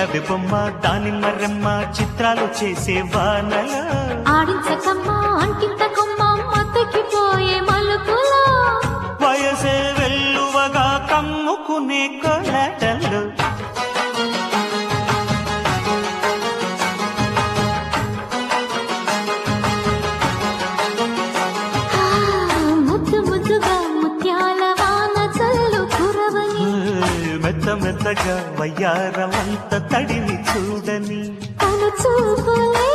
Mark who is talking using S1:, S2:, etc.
S1: అయ్యావి బొమ్మ దానిమ్మ రెమ్మ చిత్రాలు చేసే వానల
S2: ఆడించకమ్మ అంకింత కొమ్మ మతకిపోయే మలుపులో
S1: వయసే వెల్లువగా కమ్ముకునే కొలటలు
S2: ముద్దు ముద్దుగా ముత్యాల వాన చల్లు కురవని
S1: మెత్త మెత్తగా వయ్యారమంత తడిని చూడని
S2: తను చూపులే